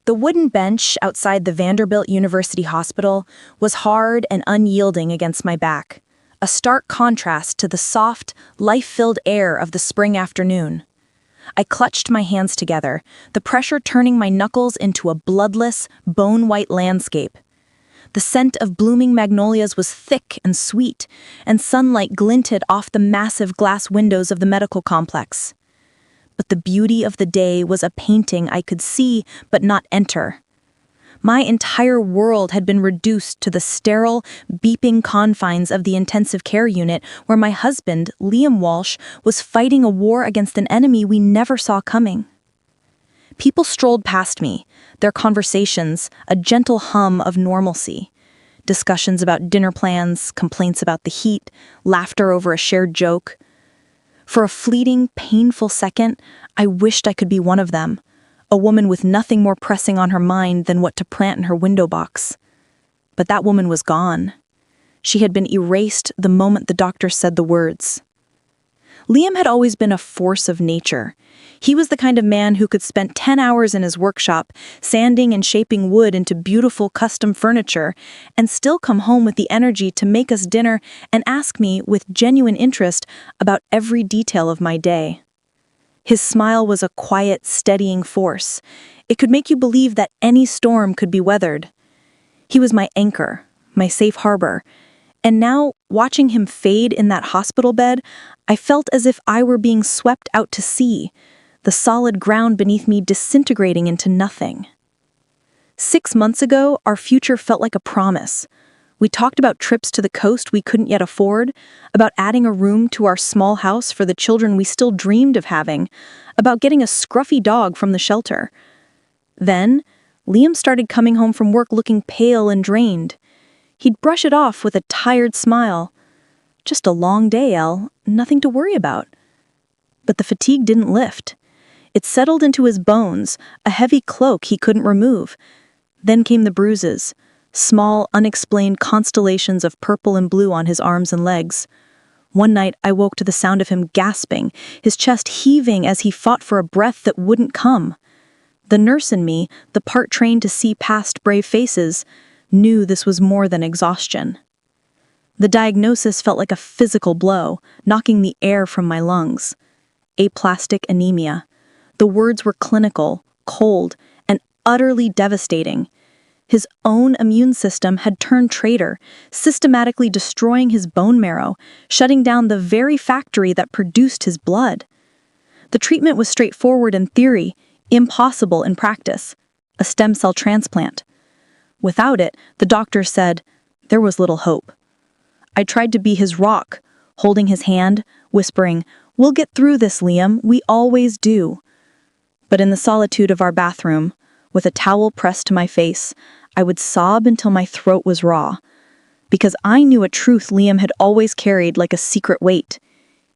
The wooden bench outside the Vanderbilt University Hospital was hard and unyielding against my back, a stark contrast to the soft, life-filled air of the spring afternoon. I clutched my hands together, the pressure turning my knuckles into a bloodless, bone-white landscape. The scent of blooming magnolias was thick and sweet, and sunlight glinted off the massive glass windows of the medical complex. But the beauty of the day was a painting I could see but not enter. My entire world had been reduced to the sterile, beeping confines of the intensive care unit where my husband, Liam Walsh, was fighting a war against an enemy we never saw coming. People strolled past me, their conversations a gentle hum of normalcy. Discussions about dinner plans, complaints about the heat, laughter over a shared joke. For a fleeting, painful second, I wished I could be one of them, a woman with nothing more pressing on her mind than what to plant in her window box. But that woman was gone. She had been erased the moment the doctor said the words. Liam had always been a force of nature. He was the kind of man who could spend 10 hours in his workshop, sanding and shaping wood into beautiful custom furniture, and still come home with the energy to make us dinner and ask me with genuine interest about every detail of my day. His smile was a quiet, steadying force. It could make you believe that any storm could be weathered. He was my anchor, my safe harbor. And now, watching him fade in that hospital bed, I felt as if I were being swept out to sea, the solid ground beneath me disintegrating into nothing. 6 months ago, our future felt like a promise. We talked about trips to the coast we couldn't yet afford, about adding a room to our small house for the children we still dreamed of having, about getting a scruffy dog from the shelter. Then, Liam started coming home from work looking pale and drained. He'd brush it off with a tired smile. Just a long day, Elle. Nothing to worry about. But the fatigue didn't lift. It settled into his bones, a heavy cloak he couldn't remove. Then came the bruises, small, unexplained constellations of purple and blue on his arms and legs. One night, I woke to the sound of him gasping, his chest heaving as he fought for a breath that wouldn't come. The nurse in me, the part trained to see past brave faces, knew this was more than exhaustion. The diagnosis felt like a physical blow, knocking the air from my lungs. Aplastic anemia. The words were clinical, cold, and utterly devastating. His own immune system had turned traitor, systematically destroying his bone marrow, shutting down the very factory that produced his blood. The treatment was straightforward in theory, impossible in practice: a stem cell transplant. Without it, the doctor said, there was little hope. I tried to be his rock, holding his hand, whispering, "We'll get through this, Liam, we always do." But in the solitude of our bathroom, with a towel pressed to my face, I would sob until my throat was raw, because I knew a truth Liam had always carried like a secret weight.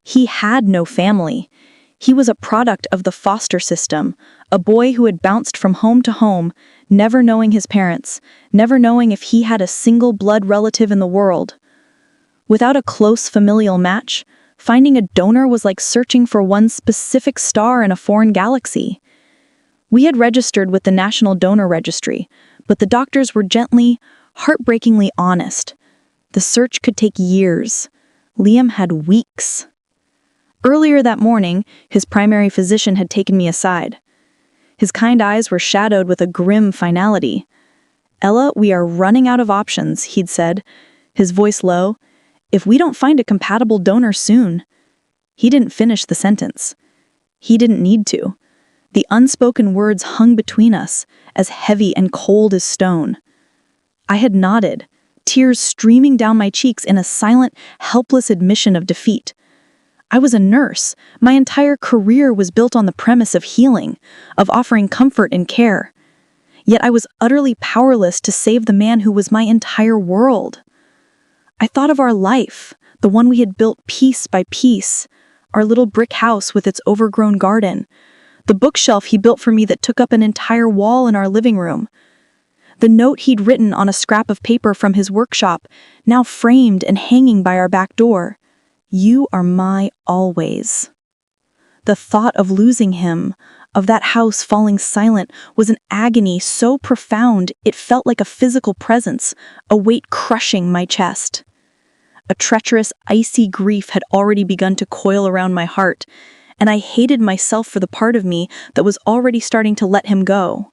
He had no family. He was a product of the foster system, a boy who had bounced from home to home, never knowing his parents, never knowing if he had a single blood relative in the world. Without a close familial match, finding a donor was like searching for one specific star in a foreign galaxy. We had registered with the National Donor Registry, but the doctors were gently, heartbreakingly honest. The search could take years. Liam had weeks. Earlier that morning, his primary physician had taken me aside. His kind eyes were shadowed with a grim finality. "Ella, we are running out of options," he'd said, his voice low. "If we don't find a compatible donor soon." He didn't finish the sentence. He didn't need to. The unspoken words hung between us, as heavy and cold as stone. I had nodded, tears streaming down my cheeks in a silent, helpless admission of defeat. I was a nurse. My entire career was built on the premise of healing, of offering comfort and care. Yet I was utterly powerless to save the man who was my entire world. I thought of our life, the one we had built piece by piece, our little brick house with its overgrown garden, the bookshelf he built for me that took up an entire wall in our living room, the note he'd written on a scrap of paper from his workshop, now framed and hanging by our back door. "You are my always." The thought of losing him, of that house falling silent was an agony so profound it felt like a physical presence, a weight crushing my chest. A treacherous, icy grief had already begun to coil around my heart, and I hated myself for the part of me that was already starting to let him go.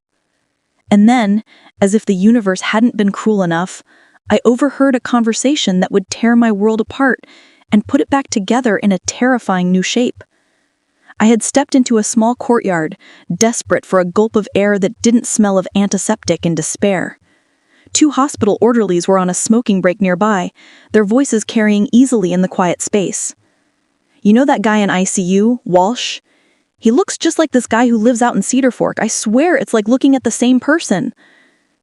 And then, as if the universe hadn't been cruel enough, I overheard a conversation that would tear my world apart and put it back together in a terrifying new shape. I had stepped into a small courtyard, desperate for a gulp of air that didn't smell of antiseptic and despair. 2 hospital orderlies were on a smoking break nearby, their voices carrying easily in the quiet space. "You know that guy in ICU, Walsh? He looks just like this guy who lives out in Cedar Fork. I swear it's like looking at the same person."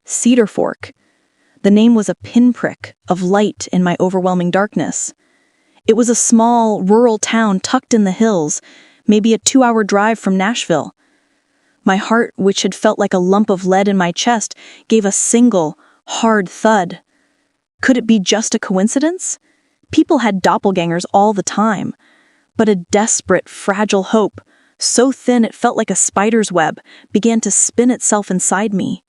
Cedar Fork. The name was a pinprick of light in my overwhelming darkness. It was a small, rural town tucked in the hills, maybe a 2-hour drive from Nashville. My heart, which had felt like a lump of lead in my chest, gave a single, hard thud. Could it be just a coincidence? People had doppelgangers all the time. But a desperate, fragile hope, so thin it felt like a spider's web, began to spin itself inside me.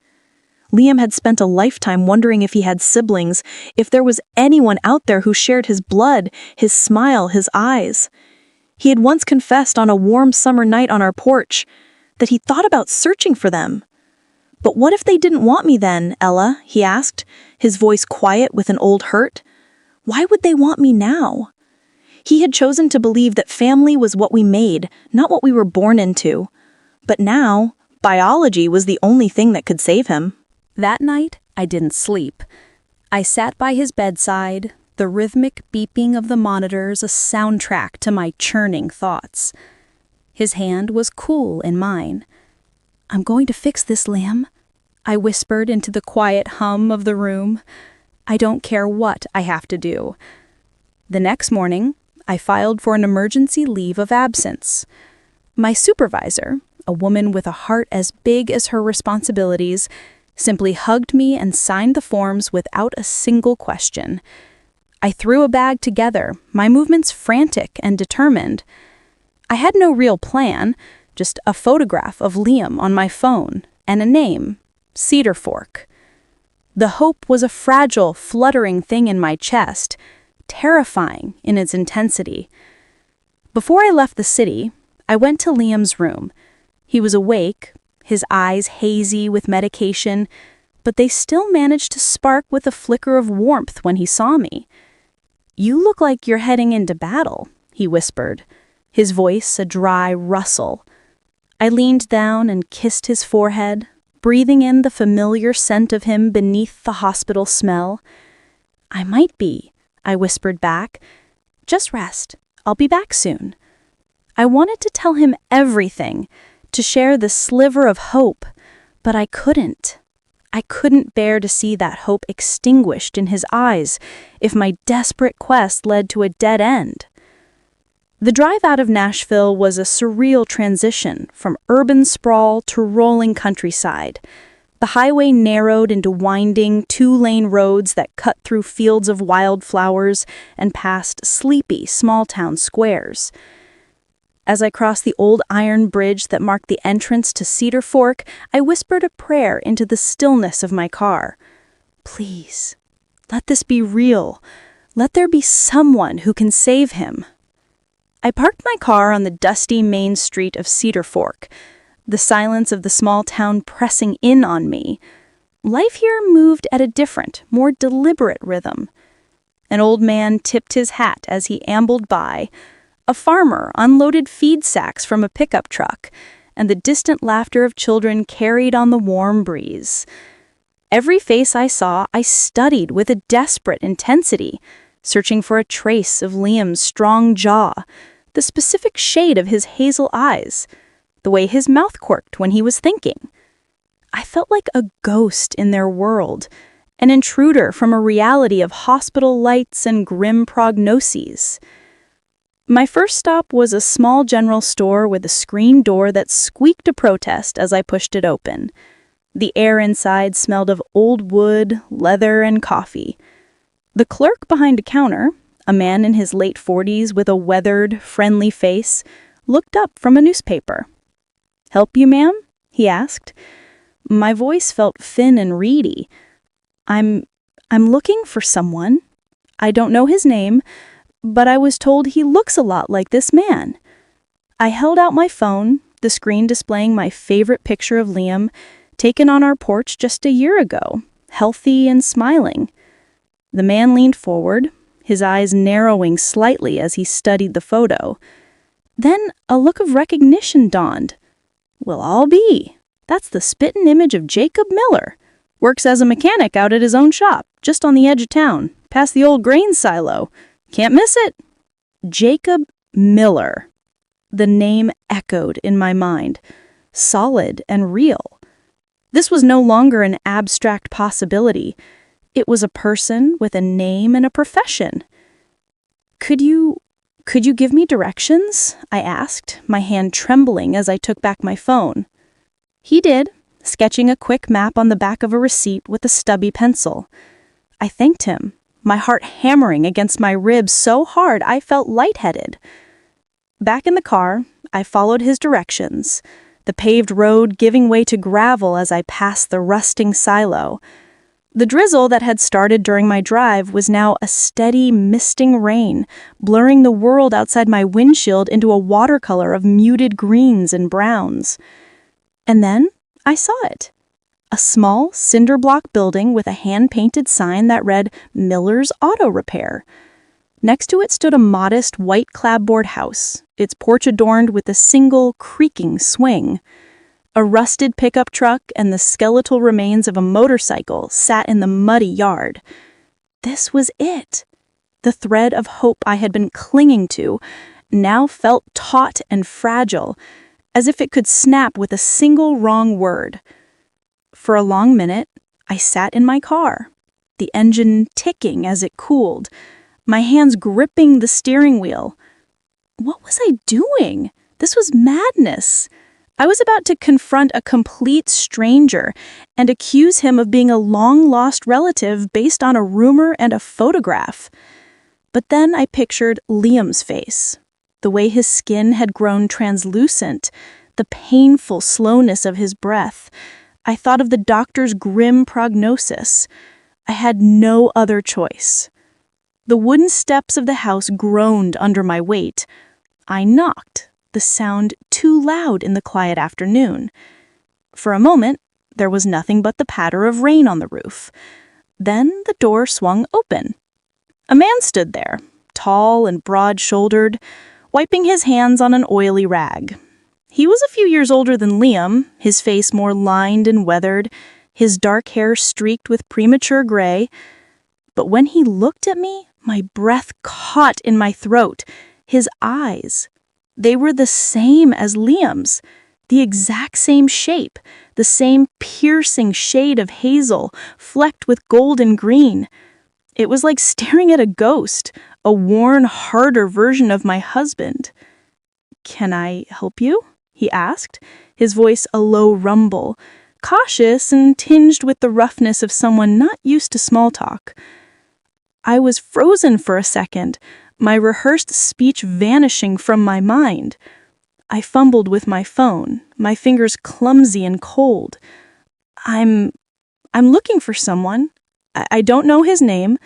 Liam had spent a lifetime wondering if he had siblings, if there was anyone out there who shared his blood, his smile, his eyes. He had once confessed on a warm summer night on our porch that he thought about searching for them. "But what if they didn't want me then, Ella?" he asked, his voice quiet with an old hurt. "Why would they want me now?" He had chosen to believe that family was what we made, not what we were born into. But now, biology was the only thing that could save him. That night, I didn't sleep. I sat by his bedside, the rhythmic beeping of the monitors a soundtrack to my churning thoughts. His hand was cool in mine. "I'm going to fix this, Liam," I whispered into the quiet hum of the room. "I don't care what I have to do." The next morning, I filed for an emergency leave of absence. My supervisor, a woman with a heart as big as her responsibilities, simply hugged me and signed the forms without a single question. I threw a bag together, my movements frantic and determined. I had no real plan, just a photograph of Liam on my phone and a name, Cedar Fork. The hope was a fragile, fluttering thing in my chest, terrifying in its intensity. Before I left the city, I went to Liam's room. He was awake, his eyes hazy with medication, but they still managed to spark with a flicker of warmth when he saw me. "You look like you're heading into battle," he whispered, his voice a dry rustle. I leaned down and kissed his forehead, breathing in the familiar scent of him beneath the hospital smell. "I might be," I whispered back. "Just rest. I'll be back soon." I wanted to tell him everything, to share the sliver of hope, but I couldn't. I couldn't bear to see that hope extinguished in his eyes if my desperate quest led to a dead end. The drive out of Nashville was a surreal transition from urban sprawl to rolling countryside. The highway narrowed into winding 2-lane roads that cut through fields of wildflowers and past sleepy small-town squares. As I crossed the old iron bridge that marked the entrance to Cedar Fork, I whispered a prayer into the stillness of my car. "Please, let this be real. Let there be someone who can save him." I parked my car on the dusty main street of Cedar Fork, the silence of the small town pressing in on me. Life here moved at a different, more deliberate rhythm. An old man tipped his hat as he ambled by. A farmer unloaded feed sacks from a pickup truck, and the distant laughter of children carried on the warm breeze. Every face I saw, I studied with a desperate intensity, searching for a trace of Liam's strong jaw, the specific shade of his hazel eyes, the way his mouth quirked when he was thinking. I felt like a ghost in their world, an intruder from a reality of hospital lights and grim prognoses. My first stop was a small general store with a screen door that squeaked a protest as I pushed it open. The air inside smelled of old wood, leather, and coffee. The clerk behind a counter, a man in his late 40s with a weathered, friendly face, looked up from a newspaper. "Help you, ma'am?" he asked. My voice felt thin and reedy. I'm looking for someone. I don't know his name, but I was told he looks a lot like this man." I held out my phone, the screen displaying my favorite picture of Liam, taken on our porch just a year ago, healthy and smiling. The man leaned forward, his eyes narrowing slightly as he studied the photo. Then a look of recognition dawned. "Well, I'll be. That's the spittin' image of Jacob Miller. Works as a mechanic out at his own shop, just on the edge of town, past the old grain silo. Can't miss it." Jacob Miller. The name echoed in my mind, solid and real. This was no longer an abstract possibility. It was a person with a name and a profession. Could you give me directions?" I asked, my hand trembling as I took back my phone. He did, sketching a quick map on the back of a receipt with a stubby pencil. I thanked him, my heart hammering against my ribs so hard I felt lightheaded. Back in the car, I followed his directions, the paved road giving way to gravel as I passed the rusting silo. The drizzle that had started during my drive was now a steady, misting rain, blurring the world outside my windshield into a watercolor of muted greens and browns. And then I saw it. A small, cinder block building with a hand-painted sign that read Miller's Auto Repair. Next to it stood a modest white clapboard house, its porch adorned with a single, creaking swing. A rusted pickup truck and the skeletal remains of a motorcycle sat in the muddy yard. This was it. The thread of hope I had been clinging to now felt taut and fragile, as if it could snap with a single wrong word. For a long minute, I sat in my car, the engine ticking as it cooled, my hands gripping the steering wheel. What was I doing? This was madness. I was about to confront a complete stranger and accuse him of being a long-lost relative based on a rumor and a photograph. But then I pictured Liam's face, the way his skin had grown translucent, the painful slowness of his breath. I thought of the doctor's grim prognosis. I had no other choice. The wooden steps of the house groaned under my weight. I knocked, the sound too loud in the quiet afternoon. For a moment, there was nothing but the patter of rain on the roof. Then the door swung open. A man stood there, tall and broad-shouldered, wiping his hands on an oily rag. He was a few years older than Liam, his face more lined and weathered, his dark hair streaked with premature gray. But when he looked at me, my breath caught in my throat. His eyes, they were the same as Liam's, the exact same shape, the same piercing shade of hazel, flecked with golden green. It was like staring at a ghost, a worn, harder version of my husband. "Can I help you?" he asked, his voice a low rumble, cautious and tinged with the roughness of someone not used to small talk. I was frozen for a second, my rehearsed speech vanishing from my mind. I fumbled with my phone, my fingers clumsy and cold. I'm looking for someone. I don't know his name,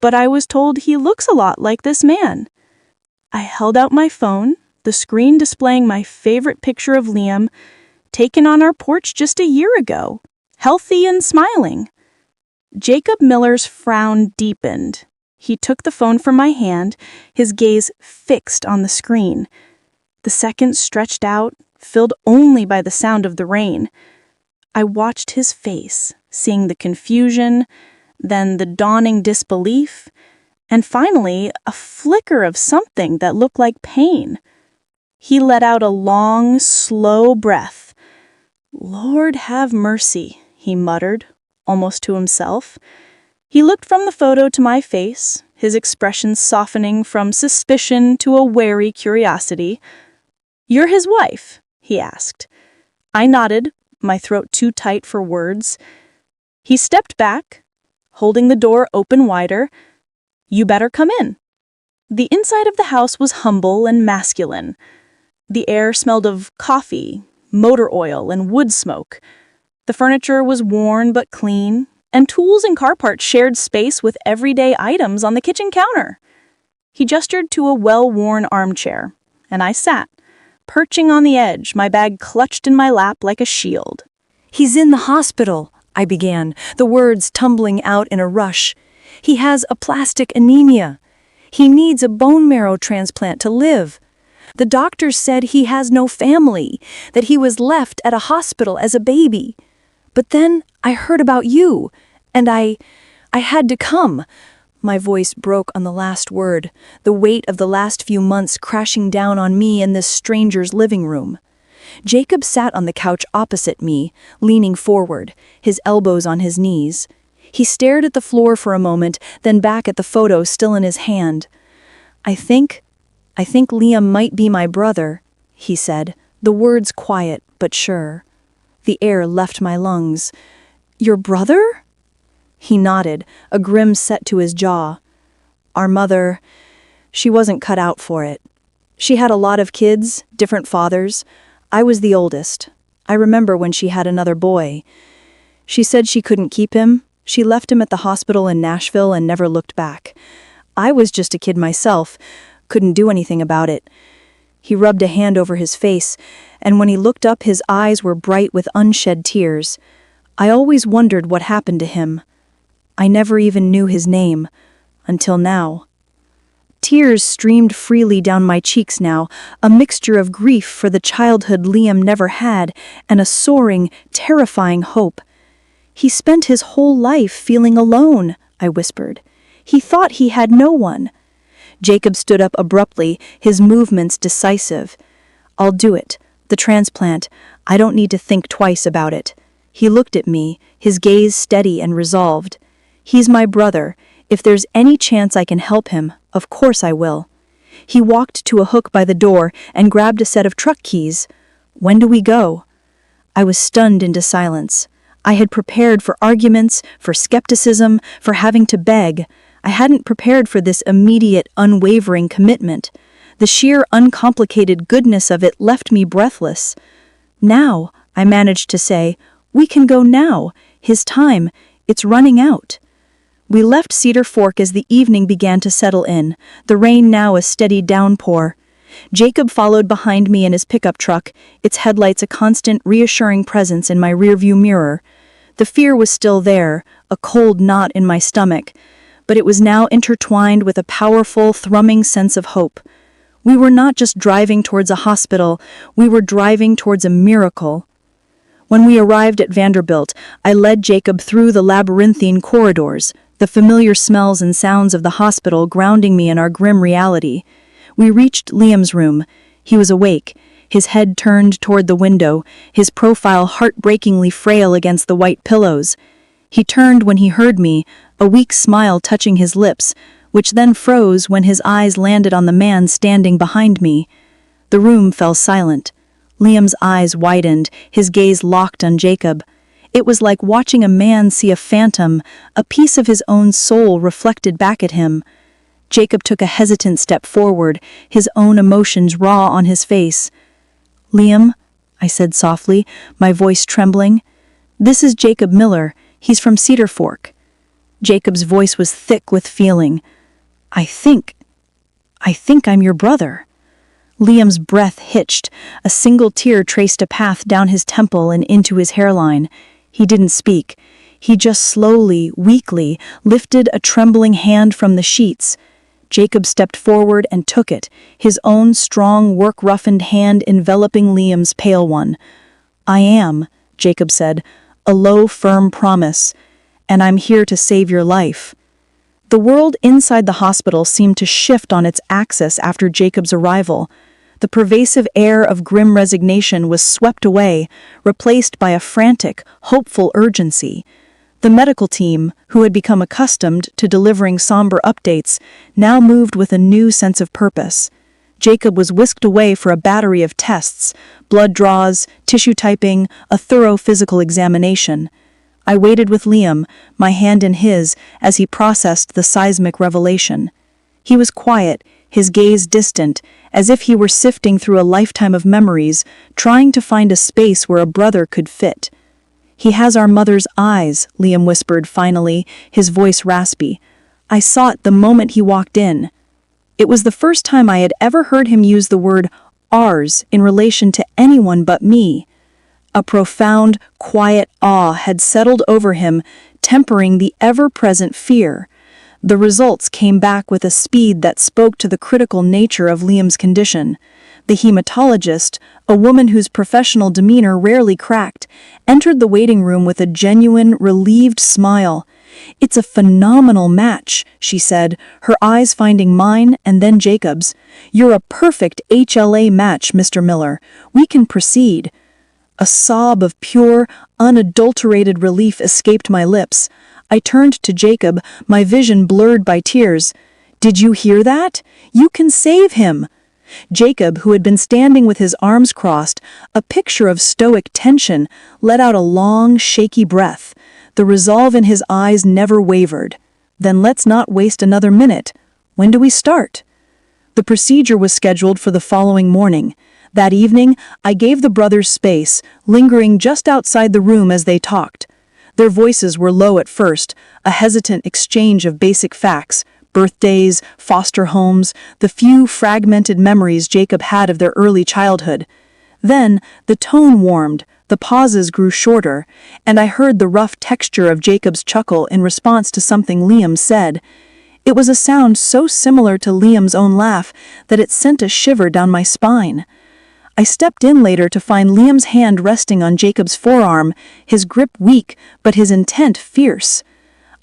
but I was told he looks a lot like this man." I held out my phone, the screen displaying my favorite picture of Liam, taken on our porch just a year ago, healthy and smiling. Jacob Miller's frown deepened. He took the phone from my hand, his gaze fixed on the screen. The seconds stretched out, filled only by the sound of the rain. I watched his face, seeing the confusion, then the dawning disbelief, and finally a flicker of something that looked like pain. He let out a long, slow breath. "Lord have mercy," he muttered, almost to himself. He looked from the photo to my face, his expression softening from suspicion to a wary curiosity. "You're his wife?" he asked. I nodded, my throat too tight for words. He stepped back, holding the door open wider. "You better come in." The inside of the house was humble and masculine. The air smelled of coffee, motor oil and wood smoke. The furniture was worn but clean, and tools and car parts shared space with everyday items on the kitchen counter. He gestured to a well-worn armchair, and I sat, perching on the edge, my bag clutched in my lap like a shield. "He's in the hospital," I began, the words tumbling out in a rush. "He has aplastic anemia. He needs a bone marrow transplant to live. The doctors said he has no family, that he was left at a hospital as a baby. But then I heard about you, and I had to come." My voice broke on the last word, the weight of the last few months crashing down on me in this stranger's living room. Jacob sat on the couch opposite me, leaning forward, his elbows on his knees. He stared at the floor for a moment, then back at the photo still in his hand. I think Liam might be my brother," he said, the words quiet but sure. The air left my lungs. "Your brother?" He nodded, a grin set to his jaw. "Our mother, she wasn't cut out for it. She had a lot of kids, different fathers. I was the oldest. I remember when she had another boy. She said she couldn't keep him. She left him at the hospital in Nashville and never looked back. I was just a kid myself, couldn't do anything about it." He rubbed a hand over his face, and when he looked up his eyes were bright with unshed tears. "I always wondered what happened to him. I never even knew his name, until now." Tears streamed freely down my cheeks now, a mixture of grief for the childhood Liam never had and a soaring, terrifying hope. "He spent his whole life feeling alone," I whispered. "He thought he had no one." Jacob stood up abruptly, his movements decisive. "I'll do it. The transplant. I don't need to think twice about it." He looked at me, his gaze steady and resolved. "He's my brother. If there's any chance I can help him, of course I will." He walked to a hook by the door and grabbed a set of truck keys. "When do we go?" I was stunned into silence. I had prepared for arguments, for skepticism, for having to beg. I hadn't prepared for this immediate, unwavering commitment. The sheer, uncomplicated goodness of it left me breathless. "Now," I managed to say, "we can go now. His time, it's running out." We left Cedar Fork as the evening began to settle in, the rain now a steady downpour. Jacob followed behind me in his pickup truck, its headlights a constant, reassuring presence in my rearview mirror. The fear was still there, a cold knot in my stomach, but it was now intertwined with a powerful, thrumming sense of hope. We were not just driving towards a hospital, we were driving towards a miracle. When we arrived at Vanderbilt, I led Jacob through the labyrinthine corridors, the familiar smells and sounds of the hospital grounding me in our grim reality. We reached Liam's room. He was awake, his head turned toward the window, his profile heartbreakingly frail against the white pillows. He turned when he heard me, a weak smile touching his lips, which then froze when his eyes landed on the man standing behind me. The room fell silent. Liam's eyes widened, his gaze locked on Jacob. It was like watching a man see a phantom, a piece of his own soul reflected back at him. Jacob took a hesitant step forward, his own emotions raw on his face. "Liam," I said softly, my voice trembling, "this is Jacob Miller. He's from Cedar Fork." Jacob's voice was thick with feeling. I think I'm your brother." Liam's breath hitched. A single tear traced a path down his temple and into his hairline. He didn't speak. He just slowly, weakly, lifted a trembling hand from the sheets. Jacob stepped forward and took it, his own strong, work-roughened hand enveloping Liam's pale one. "I am," Jacob said, a low, firm promise, "and I'm here to save your life." The world inside the hospital seemed to shift on its axis after Jacob's arrival. The pervasive air of grim resignation was swept away, replaced by a frantic, hopeful urgency. The medical team, who had become accustomed to delivering somber updates, now moved with a new sense of purpose. Jacob was whisked away for a battery of tests, blood draws, tissue typing, a thorough physical examination. I waited with Liam, my hand in his, as he processed the seismic revelation. He was quiet, his gaze distant, as if he were sifting through a lifetime of memories, trying to find a space where a brother could fit. "He has our mother's eyes," Liam whispered finally, his voice raspy. "I saw it the moment he walked in." It was the first time I had ever heard him use the word ours in relation to anyone but me. A profound, quiet awe had settled over him, tempering the ever-present fear. The results came back with a speed that spoke to the critical nature of Liam's condition. The hematologist, a woman whose professional demeanor rarely cracked, entered the waiting room with a genuine, relieved smile. "It's a phenomenal match," she said, her eyes finding mine and then Jacob's. "You're a perfect HLA match, Mr. Miller. We can proceed." A sob of pure, unadulterated relief escaped my lips. I turned to Jacob, my vision blurred by tears. "Did you hear that? You can save him!" Jacob, who had been standing with his arms crossed, a picture of stoic tension, let out a long, shaky breath. The resolve in his eyes never wavered. "Then let's not waste another minute. When do we start?" The procedure was scheduled for the following morning. That evening, I gave the brothers space, lingering just outside the room as they talked. Their voices were low at first, a hesitant exchange of basic facts, birthdays, foster homes, the few fragmented memories Jacob had of their early childhood. Then, the tone warmed, the pauses grew shorter, and I heard the rough texture of Jacob's chuckle in response to something Liam said. It was a sound so similar to Liam's own laugh that it sent a shiver down my spine. I stepped in later to find Liam's hand resting on Jacob's forearm, his grip weak, but his intent fierce.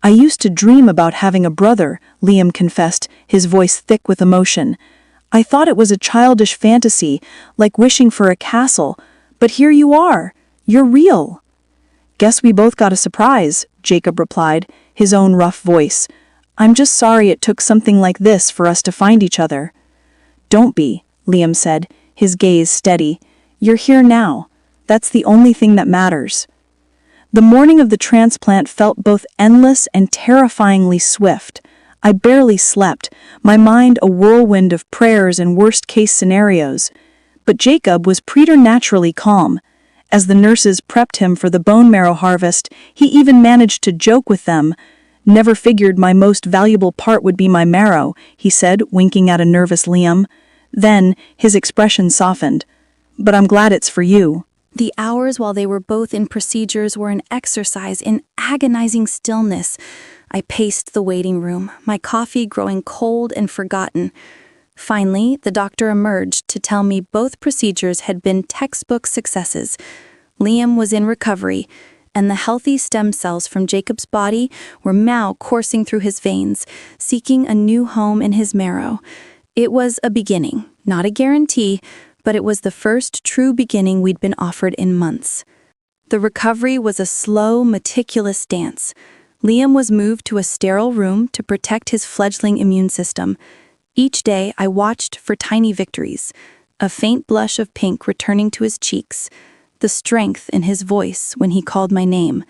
"I used to dream about having a brother," Liam confessed, his voice thick with emotion. "I thought it was a childish fantasy, like wishing for a castle, but here you are. You're real." "Guess we both got a surprise," Jacob replied, his own rough voice. "I'm just sorry it took something like this for us to find each other." "Don't be," Liam said, his gaze steady. "You're here now. That's the only thing that matters." The morning of the transplant felt both endless and terrifyingly swift. I barely slept, my mind a whirlwind of prayers and worst-case scenarios. But Jacob was preternaturally calm. As the nurses prepped him for the bone marrow harvest, he even managed to joke with them. "Never figured my most valuable part would be my marrow," he said, winking at a nervous Liam. Then, his expression softened. "But I'm glad it's for you." The hours while they were both in procedures were an exercise in agonizing stillness. I paced the waiting room, my coffee growing cold and forgotten. Finally, the doctor emerged to tell me both procedures had been textbook successes. Liam was in recovery, and the healthy stem cells from Jacob's body were now coursing through his veins, seeking a new home in his marrow. It was a beginning, not a guarantee, but it was the first true beginning we'd been offered in months. The recovery was a slow, meticulous dance. Liam was moved to a sterile room to protect his fledgling immune system. Each day, I watched for tiny victories, a faint blush of pink returning to his cheeks, the strength in his voice when he called my name,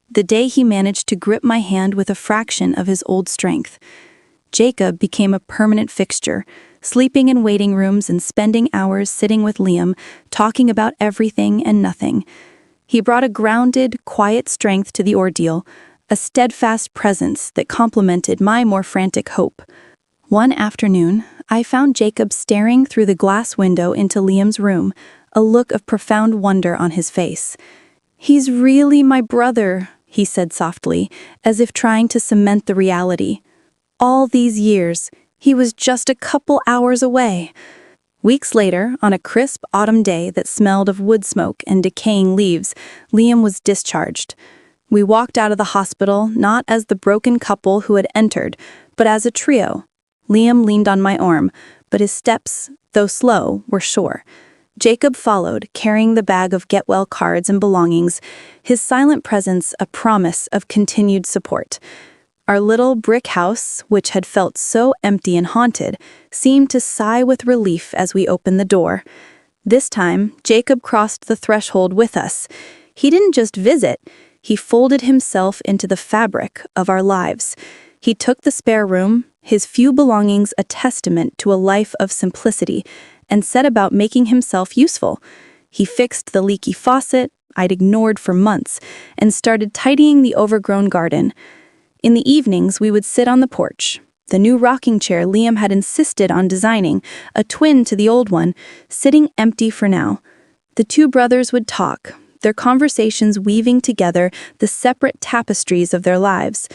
the day he managed to grip my hand with a fraction of his old strength. Jacob became a permanent fixture, sleeping in waiting rooms and spending hours sitting with Liam, talking about everything and nothing. He brought a grounded, quiet strength to the ordeal, a steadfast presence that complemented my more frantic hope. One afternoon, I found Jacob staring through the glass window into Liam's room, a look of profound wonder on his face. "He's really my brother," he said softly, as if trying to cement the reality. All these years, he was just a couple hours away. Weeks later, on a crisp autumn day that smelled of wood smoke and decaying leaves, Liam was discharged. We walked out of the hospital not as the broken couple who had entered, but as a trio. Liam leaned on my arm, but his steps, though slow, were sure. Jacob followed, carrying the bag of get-well cards and belongings, his silent presence a promise of continued support. Our little brick house, which had felt so empty and haunted, seemed to sigh with relief as we opened the door. This time, Jacob crossed the threshold with us. He didn't just visit, he folded himself into the fabric of our lives. He took the spare room, his few belongings a testament to a life of simplicity, and set about making himself useful. He fixed the leaky faucet I'd ignored for months and started tidying the overgrown garden. In the evenings, we would sit on the porch. The new rocking chair Liam had insisted on designing, a twin to the old one, sitting empty for now. The two brothers would talk, their conversations weaving together the separate tapestries of their lives.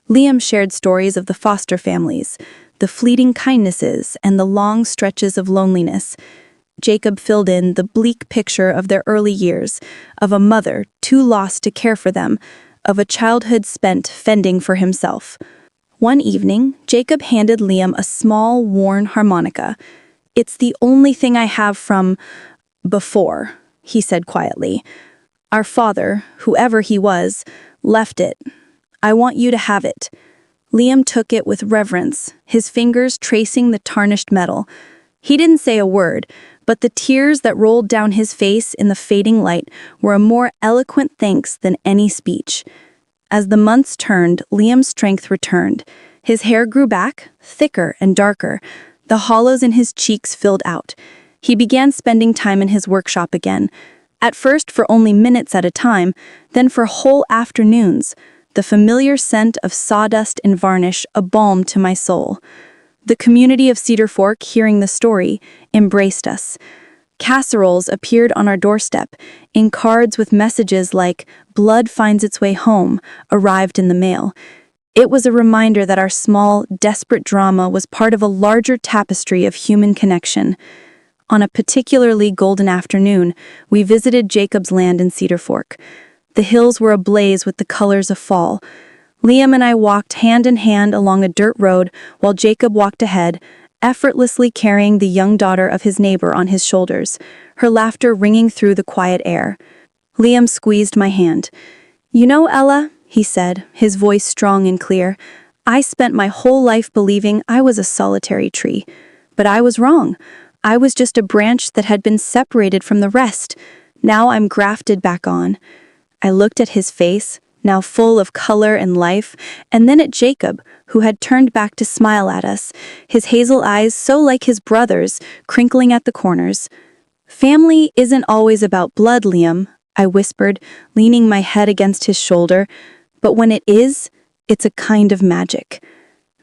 Liam shared stories of the foster families, the fleeting kindnesses, and the long stretches of loneliness. Jacob filled in the bleak picture of their early years, of a mother too lost to care for them, of a childhood spent fending for himself. One evening, Jacob handed Liam a small, worn harmonica. "It's the only thing I have from before," he said quietly. "Our father, whoever he was, left it. I want you to have it." Liam took it with reverence, his fingers tracing the tarnished metal. He didn't say a word, but the tears that rolled down his face in the fading light were a more eloquent thanks than any speech. As the months turned, Liam's strength returned. His hair grew back, thicker and darker. The hollows in his cheeks filled out. He began spending time in his workshop again. At first for only minutes at a time, then for whole afternoons. The familiar scent of sawdust and varnish a balm to my soul. The community of Cedar Fork, hearing the story, embraced us. Casseroles appeared on our doorstep, in cards with messages like, "Blood finds its way home," arrived in the mail. It was a reminder that our small, desperate drama was part of a larger tapestry of human connection. On a particularly golden afternoon, we visited Jacob's land in Cedar Fork. The hills were ablaze with the colors of fall. Liam and I walked hand in hand along a dirt road while Jacob walked ahead, effortlessly carrying the young daughter of his neighbor on his shoulders, her laughter ringing through the quiet air. Liam squeezed my hand. "You know, Ella," he said, his voice strong and clear, "I spent my whole life believing I was a solitary tree. But I was wrong. I was just a branch that had been separated from the rest. Now I'm grafted back on." I looked at his face, now full of color and life, and then at Jacob, who had turned back to smile at us, his hazel eyes so like his brother's, crinkling at the corners. "Family isn't always about blood, Liam," I whispered, leaning my head against his shoulder. "But when it is, it's a kind of magic."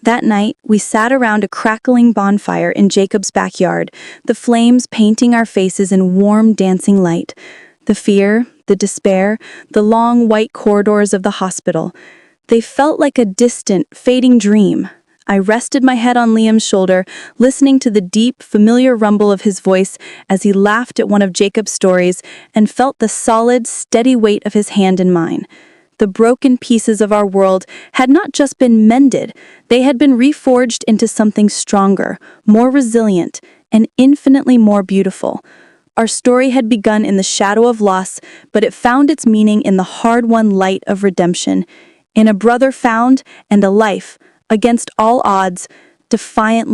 That night, we sat around a crackling bonfire in Jacob's backyard, the flames painting our faces in warm, dancing light. The fear, the despair, the long white corridors of the hospital. They felt like a distant, fading dream. I rested my head on Liam's shoulder, listening to the deep, familiar rumble of his voice as he laughed at one of Jacob's stories and felt the solid, steady weight of his hand in mine. The broken pieces of our world had not just been mended, they had been reforged into something stronger, more resilient, and infinitely more beautiful. Our story had begun in the shadow of loss, but it found its meaning in the hard-won light of redemption, in a brother found and a life, against all odds, defiantly